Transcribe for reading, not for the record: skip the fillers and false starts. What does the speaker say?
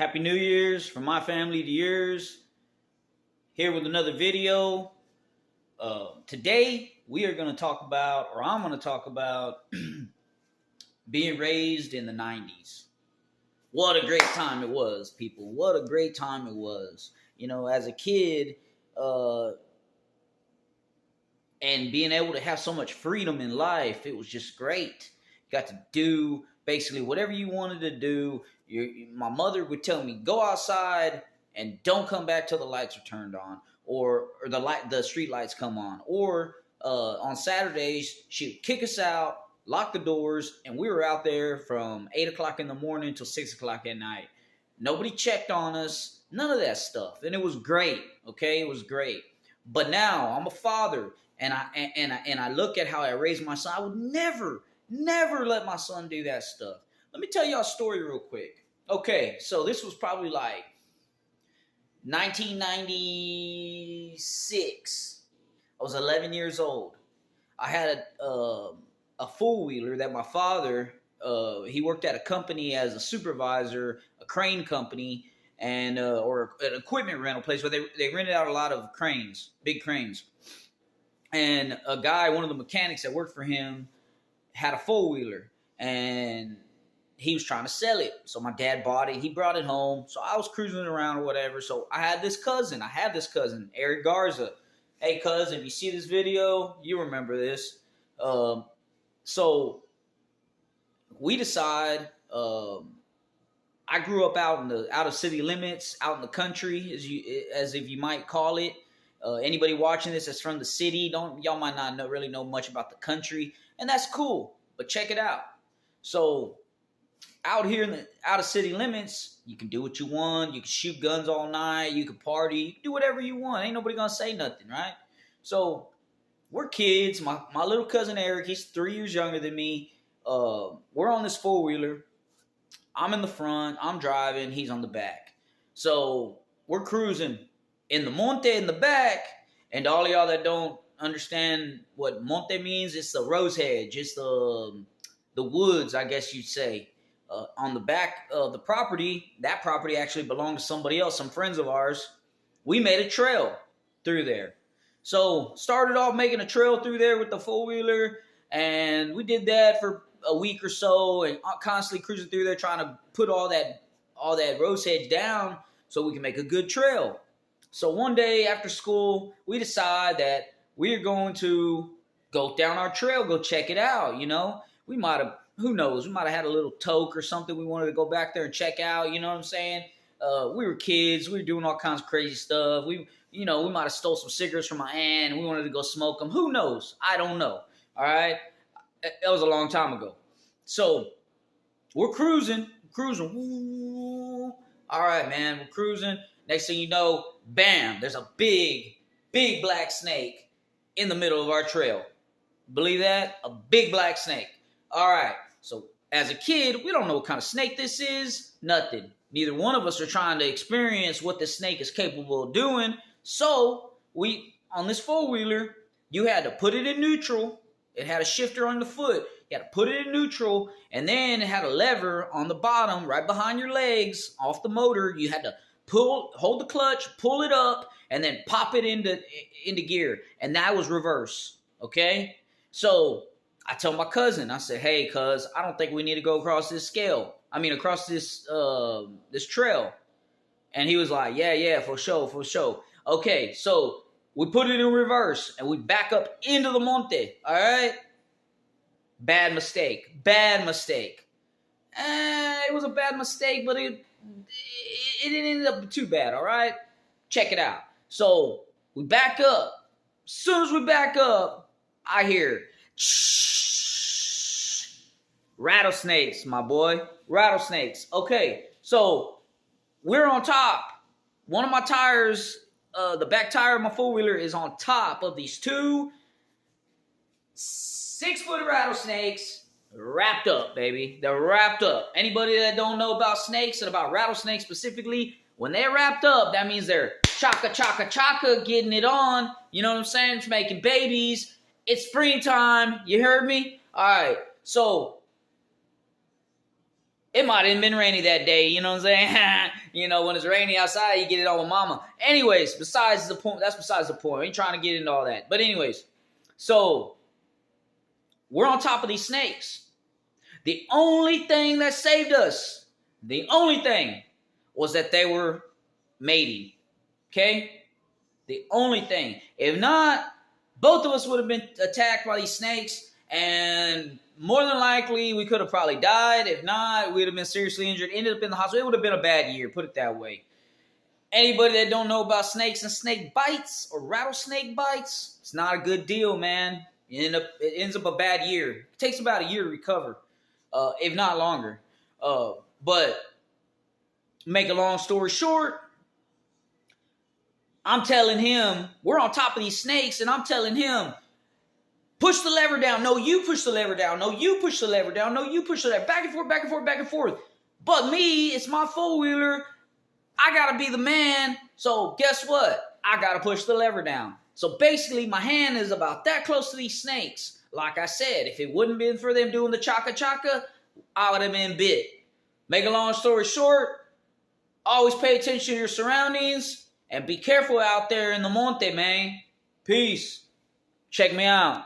Happy New Year's from my family to yours. Here with another video. Today we are going to talk about, or I'm going to talk about, being raised in the 90's. What a great time it was, people. What a great time it was. You know, as a kid, and being able to have so much freedom in life, it was just great. You got to do basically whatever you wanted to do. My mother would tell me, go outside and don't come back till the lights are turned on, or the street lights come on. Or on Saturdays, she would kick us out, lock the doors, and we were out there from 8 o'clock in the morning till 6 o'clock at night. Nobody checked on us, none of that stuff. And it was great, okay? It was great. But now I'm a father, and I look at how I raised my son. I would never let my son do that stuff. Let me tell y'all a story real quick. Okay, so this was probably like 1996. I was 11 years old. I had a four-wheeler that my father, he worked at a company as a supervisor, a crane company, and or an equipment rental place where they rented out a lot of cranes, big cranes. And a guy, one of the mechanics that worked for him, had a four-wheeler, and he was trying to sell it. So my dad bought it. He brought it home. So I was cruising around or whatever. So I have this cousin, Eric Garza. Hey, cuz, if you see this video, you remember this. So we decide, I grew up out of city limits, out in the country, as if you might call it. Anybody watching this that's from the city, y'all might not really know much about the country, and that's cool. But check it out. So out here out of city limits, you can do what you want. You can shoot guns all night. You can party. You can do whatever you want. Ain't nobody gonna say nothing, right? So we're kids. My little cousin Eric, he's 3 years younger than me. We're on this four-wheeler. I'm in the front. I'm driving. He's on the back. So we're cruising in the monte in the back. And all of y'all that don't understand what monte means, it's the rose hedge. It's the woods, I guess you'd say. On the back of the property, that property actually belonged to somebody else, some friends of ours. We made a trail through there. So started off making a trail through there with the four-wheeler, and we did that for a week or so, and constantly cruising through there trying to put all that rose hedge down so we can make a good trail. So one day after school, we decide that we are going to go down our trail, go check it out, you know. We might have, who knows, we might have had a little toke or something we wanted to go back there and check out, you know what I'm saying? We were kids, we were doing all kinds of crazy stuff. We might have stole some cigarettes from my aunt and we wanted to go smoke them. Who knows? I don't know, all right? That was a long time ago. So we're cruising. Ooh. All right, man, we're cruising. Next thing you know, bam, there's a big black snake in the middle of our trail. Believe that? A big black snake. All right, so as a kid, we don't know what kind of snake this is, nothing. Neither one of us are trying to experience what the snake is capable of doing. So on this four-wheeler, you had to put it in neutral. It had a shifter on the foot. You had to put it in neutral, and then it had a lever on the bottom, right behind your legs, off the motor. You had to hold the clutch, pull it up, and then pop it into gear. And that was reverse, okay? So I tell my cousin, I said, hey, cuz, I don't think we need to go across this across this trail. And he was like, yeah, for sure. Okay, so we put it in reverse, and we back up into the monte, all right? Bad mistake. It was a bad mistake, but it didn't end up too bad, all right? Check it out. So we back up. As soon as we back up, I hear shh, rattlesnakes, my boy. Rattlesnakes. Okay, so we're on top. One of my tires, the back tire of my four-wheeler is on top of these 2 6-foot rattlesnakes, wrapped up, baby. They're wrapped up. Anybody that don't know about snakes and about rattlesnakes specifically, when they're wrapped up, that means they're chaka, getting it on. You know what I'm saying? It's making babies. It's springtime. You heard me? All right. So It might have been rainy that day, you know what I'm saying? You know, when it's rainy outside, you get it on with mama. Anyways, besides the point, that's besides the point. I ain't trying to get into all that. But anyways, so we're on top of these snakes. The only thing that saved us, the only thing, was that they were mating. Okay? The only thing. If not, both of us would have been attacked by these snakes, and more than likely, we could have probably died. If not, we'd have been seriously injured, ended up in the hospital. It would have been a bad year, put it that way. Anybody that don't know about snakes and snake bites or rattlesnake bites, it's not a good deal, man. It ends up a bad year. It takes about a year to recover, if not longer. But make a long story short, I'm telling him, we're on top of these snakes, and I'm telling him, push the lever down. No, you push the lever down. No, you push the lever down. No, you push the lever. Back and forth, back and forth, back and forth. But me, it's my four-wheeler. I got to be the man. So guess what? I got to push the lever down. So basically, my hand is about that close to these snakes. Like I said, if it wouldn't been for them doing the chaka-chaka, I would have been bit. Make a long story short, always pay attention to your surroundings and be careful out there in the monte, man. Peace. Check me out.